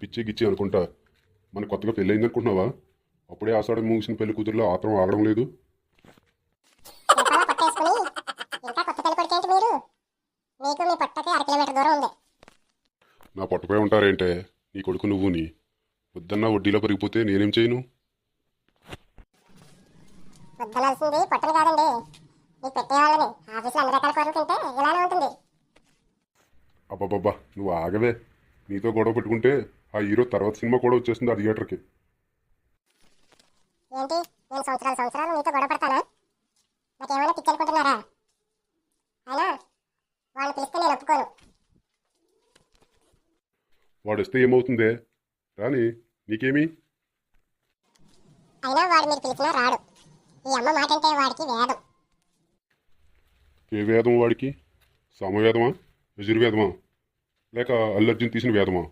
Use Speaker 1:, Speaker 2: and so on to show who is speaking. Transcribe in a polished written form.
Speaker 1: పిచ్చి గిచ్చి అనుకుంటా. మన కొత్తగా పెళ్ళి అయింది అనుకుంటున్నావా? అప్పుడే ఆషాఢం ముగిసిన పెళ్లి కూతురులో ఆత్రం ఆగడం లేదు.
Speaker 2: దీపాల పట్టేసుకుని ఇంకా కొత్త పెళ్లి కొడుకేంటి మీరు? మీకు మీ పట్టకి 1 కిలోమీటర్ దూరం ఉంది.
Speaker 1: నా పొట్టపై ఉంటారేంటే నీ కొడుకు నువ్వుని. వద్దన్నా వడ్డీలో పెరిగిపోతే నేనేం చేయను?
Speaker 2: వద్దనాల్సింది పట్టును కాదండి, మీకు పెట్టేవాళ్ళని. ఆఫీసులో అన్ని రకాల కూరలు తింటే ఇలానే ఉంటుంది.
Speaker 1: అబ్బబ్బబ్బా నువ్వు ఆగవే. నీతో గొడవ పెట్టుకుంటే ఆ హీరో తర్వాత సినిమా కూడా వచ్చేస్తుంది ఆ థియేటర్కి.
Speaker 2: ఏంటి, నేను సంవత్సరాలు మీతో గొడవ పడతానా? నాకేమైనా పిచ్చనుకుంటున్నారా? అయినా వాళ్ళు పిలిస్తే నేను ఒప్పుకోను.
Speaker 1: వాడు వస్తే ఏమవుతుందే? రాని, నీకేమి?
Speaker 2: అయినా వాడు మీరు పిలిచినా రాడు. ఈ అమ్మ మాట అంటే వాడికి వేదం.
Speaker 1: ఏ వేదం వాడికి? సామవేదమా, యజుర్వేదమా, లేక అల్లర్జున్ తీసిన వేదమా?